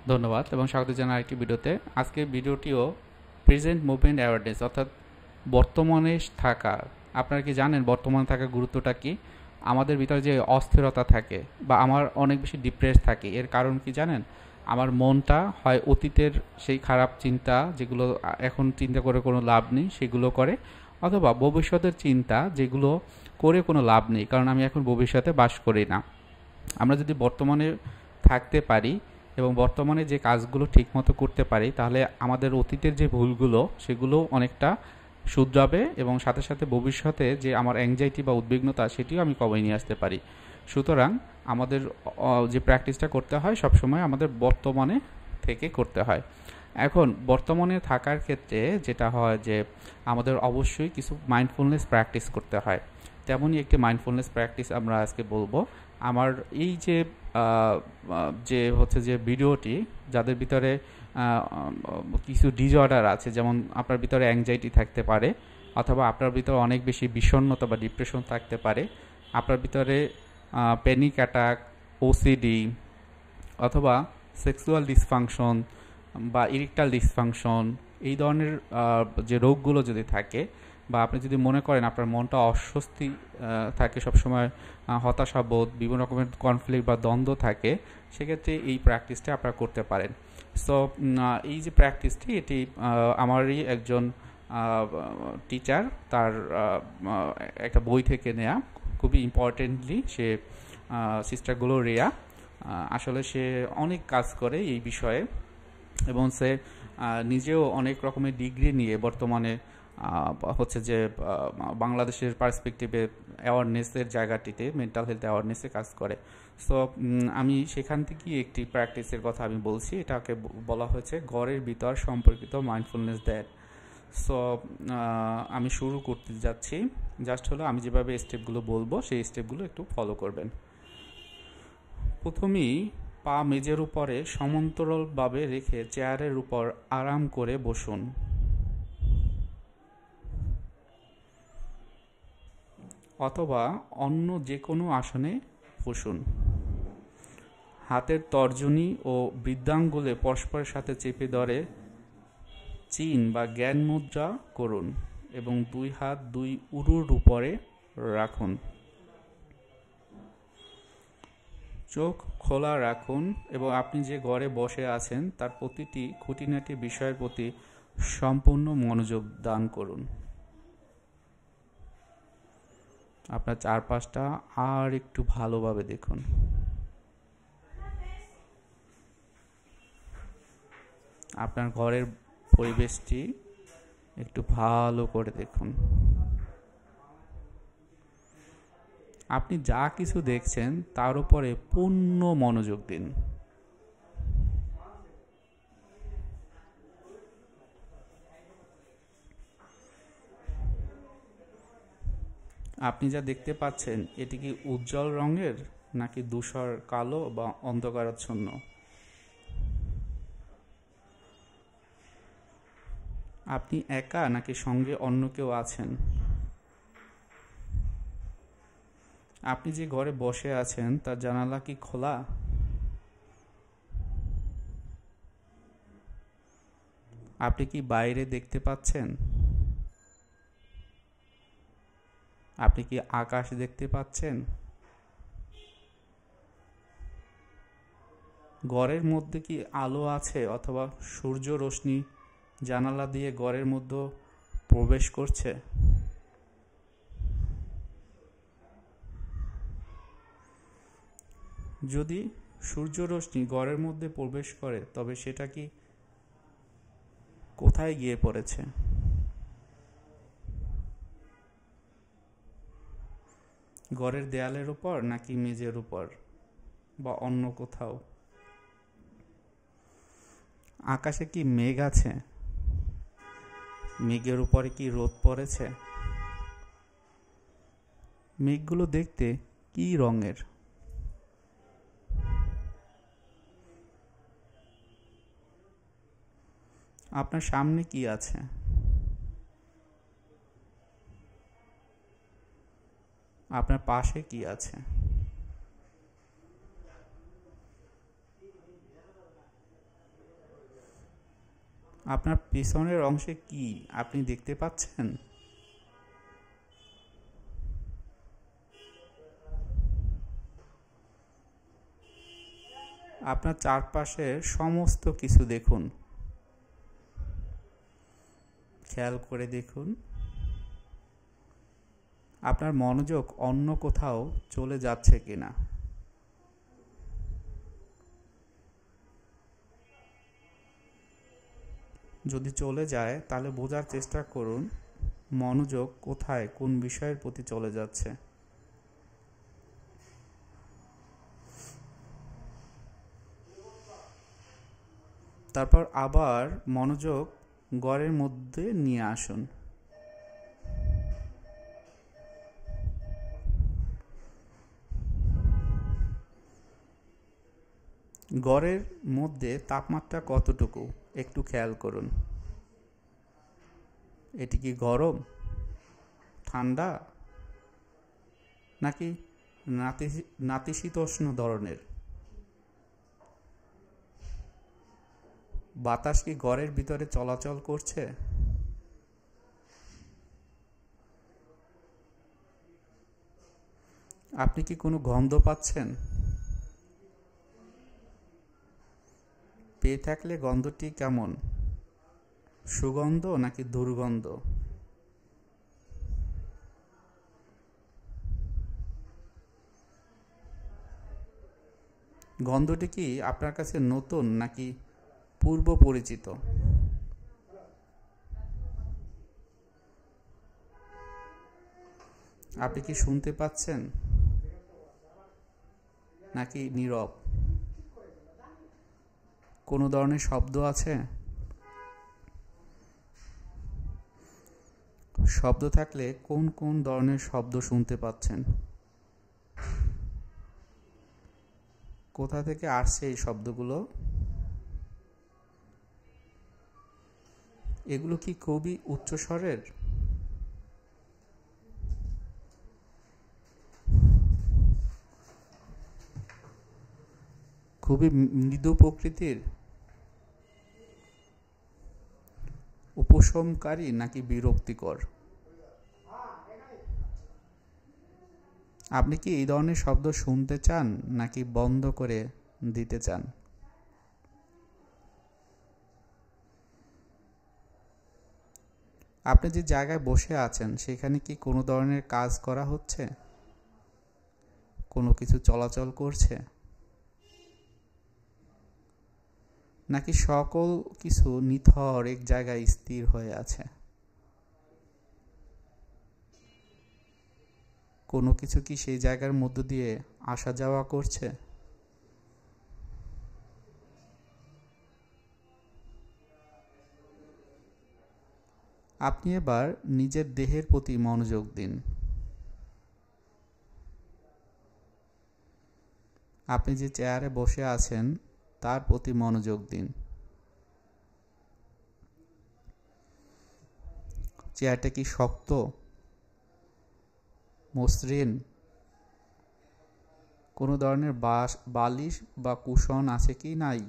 ধন্যবাদ এবং স্বাগত জানাই আরেকটি ভিডিওতে। আজকের ভিডিওটিও প্রেজেন্ট মুভমেন্ট অ্যাওয়ারনেস অর্থাৎ বর্তমানে থাকা। আপনারা কি জানেন বর্তমানে থাকার গুরুত্বটা কি? আমাদের ভিতরে যে অস্থিরতা থাকে বা আমার অনেক বেশি ডিপ্রেস থাকে, এর কারণ কি জানেন? আমার মনটা হয় অতীতের সেই খারাপ চিন্তা যেগুলো এখন চিন্তা করে কোনো লাভ নেই সেগুলো করে, অথবা ভবিষ্যতের চিন্তা যেগুলো করে কোনো লাভ নেই, কারণ আমি এখন ভবিষ্যতে বাস করি না। আমরা যদি বর্তমানে থাকতে পারি এবং বর্তমানে যে কাজগুলো ঠিকমতো করতে পারি, তাহলে আমাদের অতীতের যে ভুলগুলো সেগুলো অনেকটা শুধরাবে এবং সাথে সাথে ভবিষ্যতে যে আমার অ্যাংজাইটি বা উদ্বিগ্নতা সেটিও আমি কমিয়ে নিয়ে আসতে পারি। সুতরাং আমাদের যে প্র্যাকটিসটা করতে হয় সবসময় আমাদের বর্তমানে থেকে করতে হয়। এখন বর্তমানে থাকার ক্ষেত্রে যেটা হয় যে আমাদের অবশ্যই কিছু মাইন্ডফুলনেস প্র্যাকটিস করতে হয়। তেমনই একটি মাইন্ডফুলনেস প্র্যাকটিস আমরা আজকে বলবো। আমার এই যে যে হচ্ছে যে ভিডিওটি, যাদের ভিতরে কিছু ডিসঅর্ডার আছে, যেমন আপনার ভিতরে অ্যাংজাইটি থাকতে পারে, অথবা আপনার ভিতরে অনেক বেশি বিষণ্ণতা বা ডিপ্রেশন থাকতে পারে, আপনার ভিতরে প্যানিক অ্যাটাক, ওসিডি, অথবা সেক্সুয়াল ডিসফাংশন বা ইরেকটাল ডিসফাংশন, এই ধরনের যে রোগগুলো যদি থাকে, বা আপনি যদি মনে করেন আপনার মনটা অস্বস্তি থাকে সবসময়, হতাশাবোধ, বিভিন্ন রকমের কনফ্লিক্ট বা দ্বন্দ্ব থাকে, সেক্ষেত্রে এই প্র্যাকটিসটা আপনারা করতে পারেন। সো এই যে প্র্যাকটিসটি, এটি আমারই একজন টিচার তার একটা বই থেকে নেয়া, খুবই ইম্পর্টেন্টলি সে সিস্টার গ্লোরিয়া, আসলে সে অনেক কাজ করে এই বিষয়ে এবং সে নিজেও অনেক রকমের ডিগ্রি নিয়ে বর্তমানে হচ্ছে যে বাংলাদেশের পার্সপেক্টিভে অ্যাওয়ারনেসের জায়গাটিতে মেন্টাল হেলথ অ্যাওয়ারনেসে কাজ করে। সো আমি সেখান থেকেই একটি প্র্যাকটিসের কথা আমি বলছি, এটাকে বলা হয়েছে ঘরের ভিতর সম্পর্কিত মাইন্ডফুলনেস ধ্যান। সো আমি শুরু করতে যাচ্ছি। জাস্ট হলো আমি যেভাবে স্টেপগুলো বলবো সেই স্টেপগুলো একটু ফলো করবেন। প্রথমেই পা মেঝের উপরে সমান্তরালভাবে রেখে চেয়ারের উপর আরাম করে বসুন। অথবা অন্য যে কোনো আসনে বসুন। হাতের তর্জনী ও বৃদ্ধাঙ্গুলে পরস্পরের সাথে চেপে ধরে চিন বা জ্ঞান মুদ্রা করুন এবং দুই হাত দুই উরুর উপরে রাখুন। চোখ খোলা রাখুন এবং আপনি যে ঘরে বসে আছেন তার প্রতিটি খুঁটিনাটি বিষয়ের প্রতি সম্পূর্ণ মনোযোগ দান করুন। আপনার চারপাশটা আর একটু ভালোভাবে দেখুন। আপনার ঘরের পরিবেশটি একটু ভালো করে দেখুন। আপনি যা কিছু দেখছেন তার উপরে পূর্ণ মনোযোগ দিন। আপনি যা দেখতে পাচ্ছেন এটি কি উজ্জ্বল রঙের, নাকি ধূসর কালো বা অন্ধকারাচ্ছন্ন? আপনি একা নাকি সঙ্গে অন্য কেউ আছেন? আপনি যে ঘরে বসে আছেন তার জানালা কি খোলা? আপনি কি বাইরে দেখতে পাচ্ছেন? আপনি কি আকাশ দেখতে পাচ্ছেন? ঘরের মধ্যে কি আলো আছে, অথবা সূর্য রশ্মি জানালা দিয়ে ঘরের মধ্যে প্রবেশ করছে? যদি সূর্য রশ্মি ঘরের মধ্যে প্রবেশ করে তবে সেটা কি কোথায় গিয়ে পড়েছে? ঘরের দেয়ালের উপর, নাকি মেঝের উপর, বা অন্য কোথাও? আকাশে কি মেঘ আছে? মেঘের উপরে কি রোদ পড়েছে? মেঘগুলো দেখতে কি রঙের? আপনার সামনে কি আছে? আপনার পাশে কি আছে? আপনার পিছনের অংশে কি আপনি দেখতে পাচ্ছেন? আপনার চারপাশের সমস্ত কিছু দেখুন, খেয়াল করে দেখুন আপনার মনোযোগ অন্য কোথাও চলে যাচ্ছে কিনা। যদি চলে যায় তাহলে বোঝার চেষ্টা করুন মনোযোগ কোথায়, কোন বিষয়ের প্রতি চলে যাচ্ছে। তারপর আবার মনোযোগ ঘরের মধ্যে নিয়ে আসুন। ঘরের মধ্যে তাপমাত্রা কতটুকু একটু খেয়াল করুন। এটি কি গরম, ঠান্ডা, নাকি নাতিশীতোষ্ণ ধরনের? বাতাস কি ঘরের ভিতরে চলাচল করছে? আপনি কি কোনো গন্ধ পাচ্ছেন? পেয়ে থাকলে গন্ধটি কেমন, সুগন্ধ নাকি দুর্গন্ধ? গন্ধটি কি আপনার কাছে নতুন নাকি পূর্ব পরিচিত? আপনি কি শুনতে পাচ্ছেন নাকি নীরব? কোনো ধরনের শব্দ আছে? শব্দ থাকলে কোন কোন ধরনের শব্দ শুনতে পাচ্ছেন? কোথা থেকে আসছে এই শব্দগুলো? এগুলো কি খুবই উচ্চস্বরের? খুবই মৃদু প্রকৃতির, উপশমকারী নাকি বিরক্তিকর? আপনি কি এই ধরনের শব্দ শুনতে চান নাকি বন্ধ করে দিতে চান? আপনি যে জায়গায় বসে আছেন সেখানে কি কোনো ধরনের কাজ করা হচ্ছে, কোনো কিছু চলাচল করছে, নাকি সকল কিছু নিথর এক জায়গায় স্থির হয়ে আছে? কোনো কিছু কি সেই জায়গার মধ্য দিয়ে আসা যাওয়া করছে? আপনি এবার নিজের দেহের প্রতি মনোযোগ দিন। আপনি যে চেয়ারে বসে আছেন তার প্রতি মনোযোগ দিন। চেয়ারটা কি শক্ত, মসৃণ, কোনো ধরনের বালিশ বা কুশন আছে কি নাই?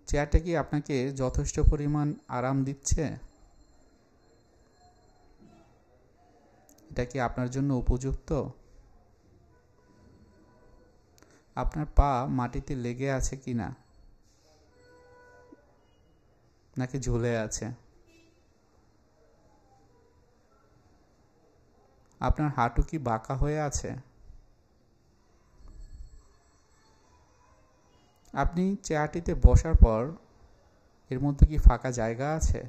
চেয়ারটা কি আপনাকে যথেষ্ট পরিমাণ আরাম দিচ্ছে? এটা কি আপনার জন্য উপযুক্ত? আপনার পা মাটিতে লেগে আছে কিনা, নাকি ঝুলে আছে? আপনার হাঁটু কি বাঁকা হয়ে আছে? আপনি চেয়ারটিতে বসার পর এর মধ্যে কি ফাঁকা জায়গা আছে?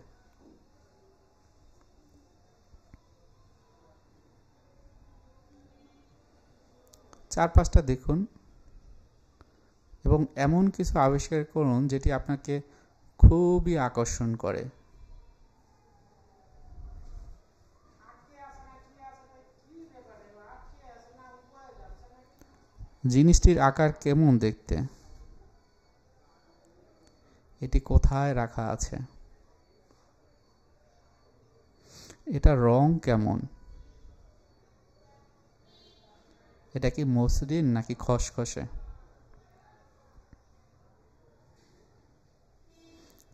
চারপাশটা দেখুন এবং এমন কিছু আবিষ্কার করুন যেটি আপনাকে খুবই আকর্ষণ করে। জিনিসটির আকার কেমন দেখতে? এটি কোথায় রাখা আছে? এটার রং কেমন? এটা কি মসৃণ নাকি খসখসে?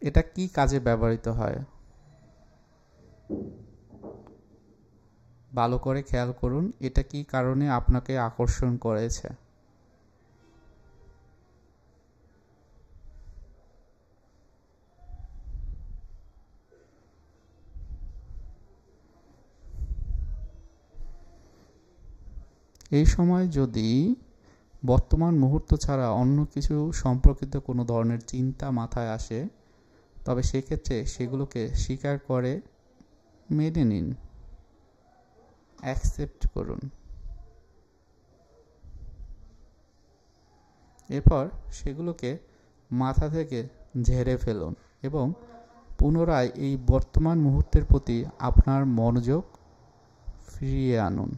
এটা কি কাজে ব্যবহৃত হয়? ভালো করে খেয়াল করুন, এটা কি কারণে আপনাকে আকর্ষণ করেছে? এই সময় যদি বর্তমান মুহূর্ত ছাড়া অন্য কিছু সম্পর্কিত কোনো ধরনের চিন্তা মাথায় আসে, তবে সেক্ষেত্রে সেগুলোকে স্বীকার করে মেনে নিন, অ্যাকসেপ্ট করুন। এরপর সেগুলোকে মাথা থেকে ঝেড়ে ফেলুন এবং পুনরায় এই বর্তমান মুহূর্তের প্রতি আপনার মনোযোগ ফিরিয়ে আনুন।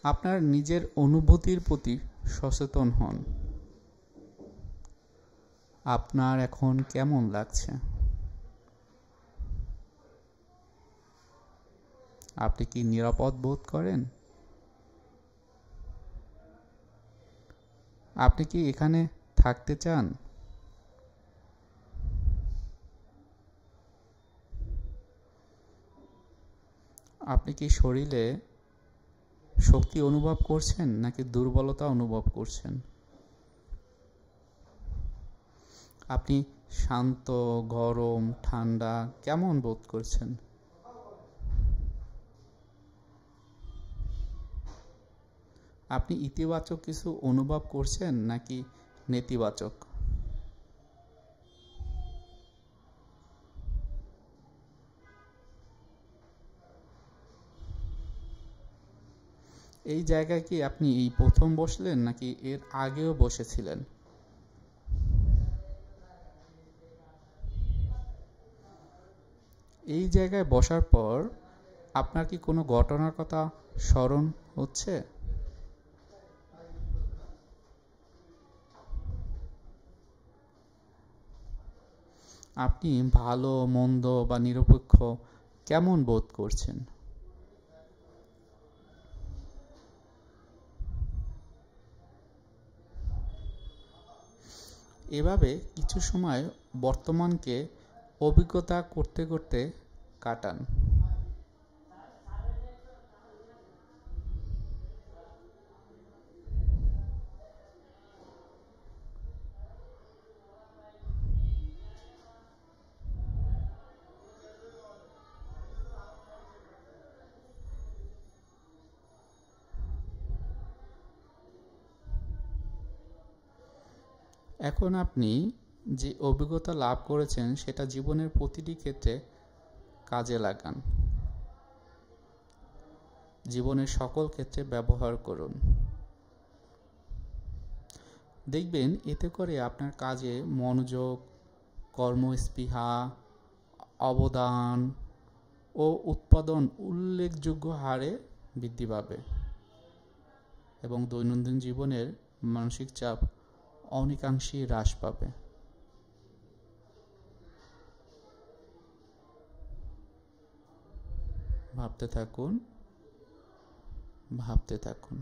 আপনার নিজের অনুভূতির প্রতি সচেতন হন। আপনার এখন কেমন লাগছে? আপনি কি নিরাপদ বোধ করেন? আপনি কি এখানে থাকতে চান? আপনি কি শরীরে শক্তি অনুভব করছেন নাকি দুর্বলতা অনুভব করছেন? আপনি শান্ত, গরম, ঠান্ডা কেমন বোধ করছেন? আপনি ইতিবাচক কিছু অনুভব করছেন নাকি নেতিবাচক? এই জায়গায় কি আপনি এই প্রথম বসলেন নাকি এর আগেও বসেছিলেন? এই জায়গায় বসার পর আপনার কি কোনো ঘটনার কথা স্মরণ হচ্ছে? আপনি ভালো, মন্দ বা নিরপেক্ষ কেমন বোধ করছেন? এভাবে কিছু সময় বর্তমানকে অভিজ্ঞতা করতে করতে কাটান। এখন আপনি যে অভিজ্ঞতা লাভ করেছেন সেটা জীবনের প্রতিটি ক্ষেত্রে কাজে লাগান। জীবনের সকল ক্ষেত্রে ব্যবহার করুন। দেখবেন এতে করে আপনার কাজে মনোযোগ, কর্মস্পৃহা, অবদান ও উৎপাদন উল্লেখযোগ্য হারে বৃদ্ধি পাবে এবং দৈনন্দিন জীবনের মানসিক চাপ অনেকাংশেই হ্রাস পাবে। ভাবতে থাকুন, ভাবতে থাকুন।